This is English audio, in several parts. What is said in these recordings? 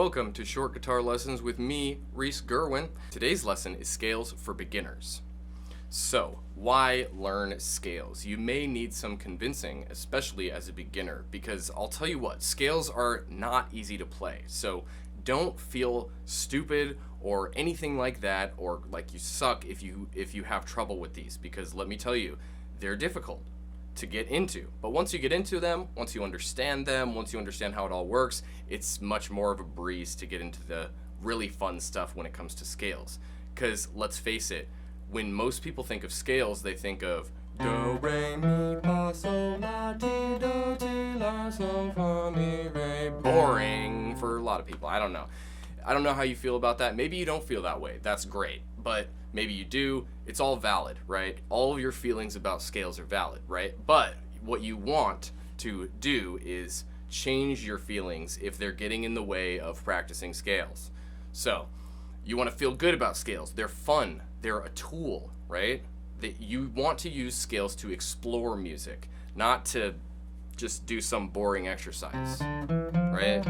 Welcome to Short Guitar Lessons with me, Reese Gerwin. Today's lesson is scales for beginners. So, why learn scales? You may need some convincing, especially as a beginner, because I'll tell you what, scales are not easy to play. So don't feel stupid or anything like that, or like you suck if you have trouble with these, because let me tell you, they're difficult to get into. But once you get into them, once you understand how it all works, it's much more of a breeze to get into the really fun stuff when it comes to scales. Because let's face it, when most people think of scales, they think of do, re, mi, fa, sol, la, ti, do, ti, la, sol, fa, mi, re. Boring for a lot of people. I don't know how you feel about that. Maybe you don't feel that way. That's great. But maybe you do. It's all valid, right? All of your feelings about scales are valid, right? But what you want to do is change your feelings if they're getting in the way of practicing scales. So, you want to feel good about scales. They're fun. They're a tool, right? That you want to use scales to explore music, not to just do some boring exercise, right?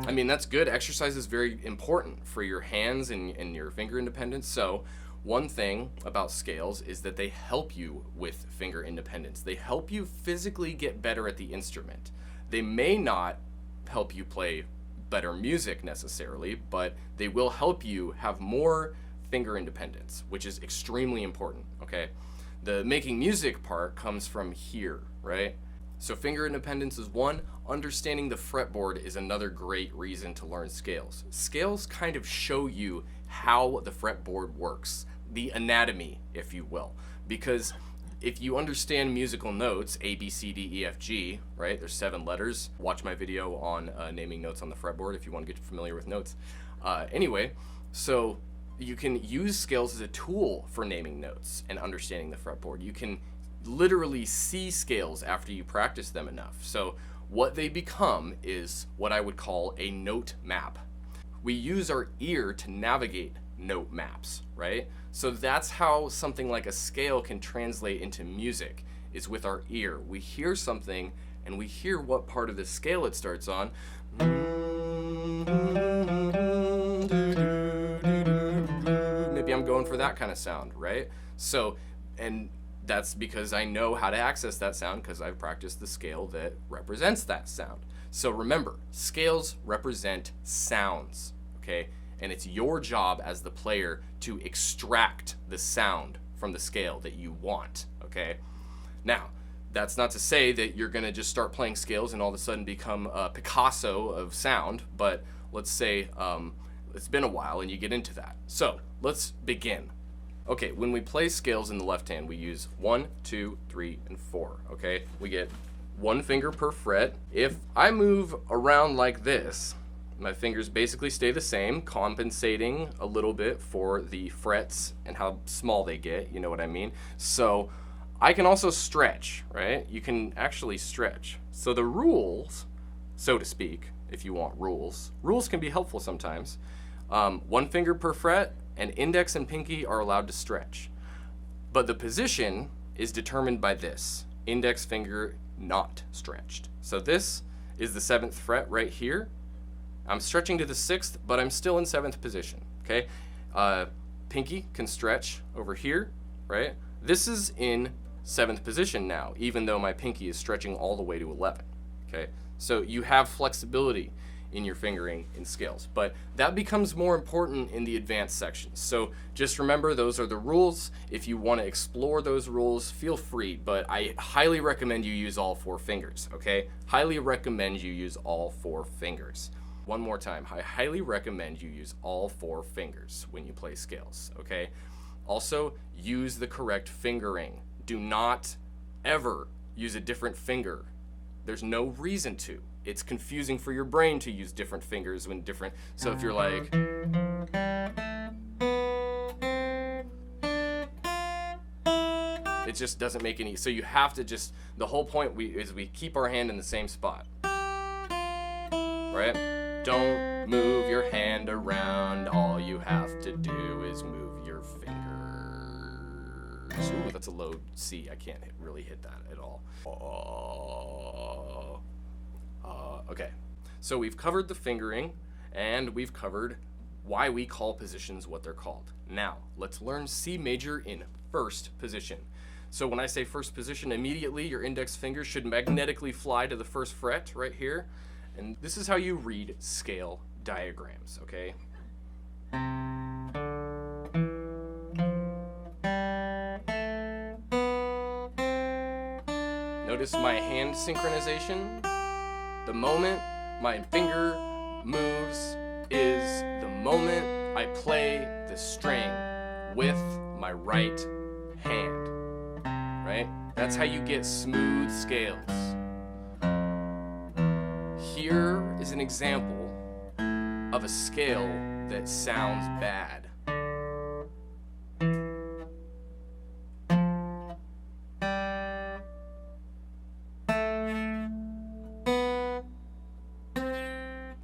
I mean, that's good. Exercise is very important for your hands and your finger independence. So one thing about scales is that they help you with finger independence. They help you physically get better at the instrument. They may not help you play better music necessarily, but they will help you have more finger independence, which is extremely important, okay? The making music part comes from here, right? So finger independence is one. Understanding the fretboard is another great reason to learn scales. Scales kind of show you how the fretboard works, the anatomy, if you will. Because if you understand musical notes, A, B, C, D, E, F, G, right? There's 7 letters. Watch my video on naming notes on the fretboard if you want to get familiar with notes. Anyway, so you can use scales as a tool for naming notes and understanding the fretboard. You can literally see scales after you practice them enough. So what they become is what I would call a note map. We use our ear to navigate note maps, right? So that's how something like a scale can translate into music, is with our ear. We hear something and we hear what part of the scale it starts on. Maybe I'm going for that kind of sound, right? So, and that's because I know how to access that sound because I've practiced the scale that represents that sound. So remember, scales represent sounds, okay? And it's your job as the player to extract the sound from the scale that you want, okay? Now, that's not to say that you're gonna just start playing scales and all of a sudden become a Picasso of sound, but let's say it's been a while and you get into that. So let's begin. Okay, when we play scales in the left hand, we use 1, 2, 3, and 4, okay? We get 1 finger per fret. If I move around like this, my fingers basically stay the same, compensating a little bit for the frets and how small they get, you know what I mean? So I can also stretch, right? You can actually stretch. So the rules, so to speak, if you want rules can be helpful sometimes. 1 finger per fret, and index and pinky are allowed to stretch. But the position is determined by this. Index finger not stretched. So this is the 7th fret right here. I'm stretching to the 6th, but I'm still in 7th position, okay? Pinky can stretch over here, right? This is in 7th position now, even though my pinky is stretching all the way to 11, okay? So you have flexibility in your fingering in scales, but that becomes more important in the advanced sections. So just remember, those are the rules. If you want to explore those rules, feel free, but I highly recommend you use all 4 fingers, okay? Highly recommend you use all 4 fingers. One more time, I highly recommend you use all 4 fingers when you play scales, okay? Also, use the correct fingering. Do not ever use a different finger. There's no reason to. It's confusing for your brain to use different fingers when different, so if you're like, it just doesn't make any, so you have to just, the whole point is we keep our hand in the same spot, right? Don't move your hand around, all you have to do is move your fingers. Ooh, that's a low C, I can't really hit that at all. Okay, So we've covered the fingering, and we've covered why we call positions what they're called. Now, let's learn C major in first position. So when I say first position, immediately your index finger should magnetically fly to the first fret right here. And this is how you read scale diagrams, okay? Notice my hand synchronization. The moment my finger moves is the moment I play the string with my right hand, right? That's how you get smooth scales. Here is an example of a scale that sounds bad.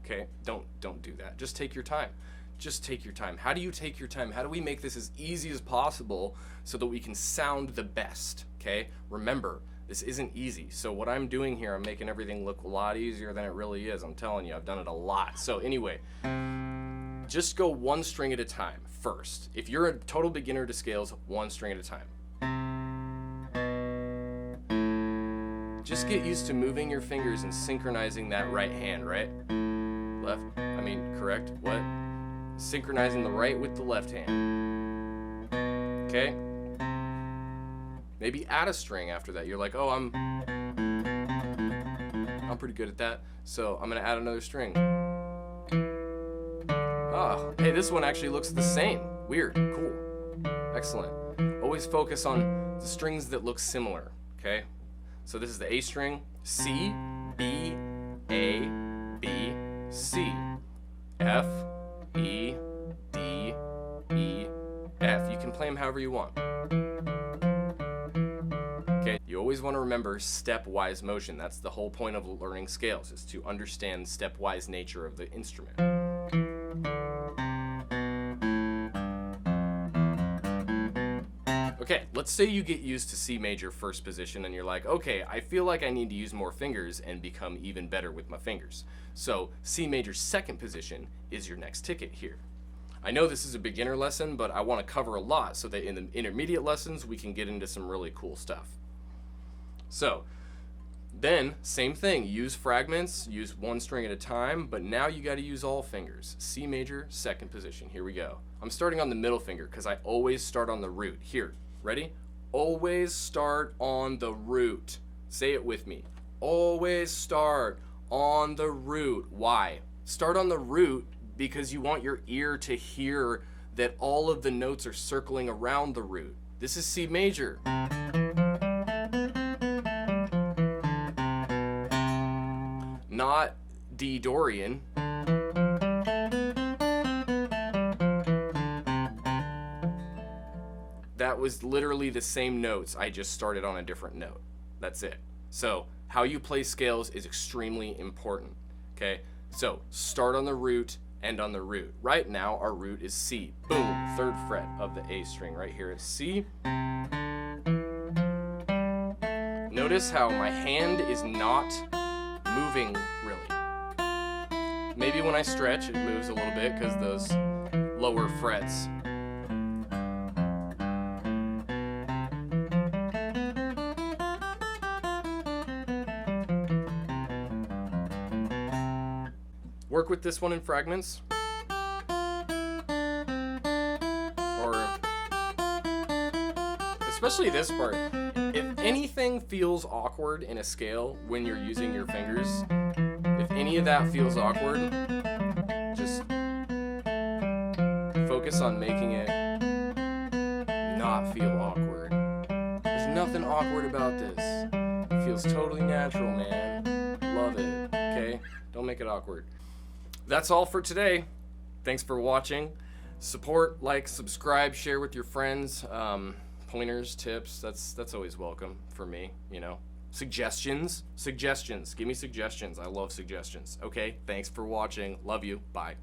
Okay, don't do that. Just take your time. Just take your time. How do you take your time? How do we make this as easy as possible so that we can sound the best? Okay? Remember, this isn't easy. So what I'm doing here, I'm making everything look a lot easier than it really is. I'm telling you, I've done it a lot. So anyway, just go one string at a time first. If you're a total beginner to scales, one string at a time. Just get used to moving your fingers and synchronizing that right hand, right? Correct? What? Synchronizing the right with the left hand. Okay? Maybe add a string after that. You're like, oh, I'm pretty good at that, so I'm gonna add another string. Oh, hey, this one actually looks the same. Weird, cool, excellent. Always focus on the strings that look similar, okay? So this is the A string, C, B, A, B, C, F, E, D, E, F. You can play them however you want. Okay, you always want to remember stepwise motion. That's the whole point of learning scales, is to understand stepwise nature of the instrument. Okay, let's say you get used to C major first position and you're like, okay, I feel like I need to use more fingers and become even better with my fingers. So C major second position is your next ticket here. I know this is a beginner lesson, but I want to cover a lot so that in the intermediate lessons we can get into some really cool stuff. So then, same thing, use fragments, use one string at a time, but now you got to use all fingers. C major second position, here we go. I'm starting on the middle finger because I always start on the root. Here, ready? Always start on the root. Say it with me. Always start on the root. Why? Start on the root because you want your ear to hear that all of the notes are circling around the root. This is C major. Not D Dorian. That was literally the same notes. I just started on a different note. That's it. So how you play scales is extremely important. Okay? So start on the root, end on the root. Right now our root is C. Boom, third fret of the A string. Right here is C. Notice how my hand is not moving really. Maybe when I stretch it moves a little bit because those lower frets. Work with this one in fragments. Or especially this part. If anything feels awkward in a scale when you're using your fingers, if any of that feels awkward, just focus on making it not feel awkward. There's nothing awkward about this. It feels totally natural, man. Love it, okay? Don't make it awkward. That's all for today. Thanks for watching. Support, like, subscribe, share with your friends. Pointers, tips, that's always welcome for me, you know. Suggestions, give me suggestions. I love suggestions. Okay, thanks for watching. Love you. Bye.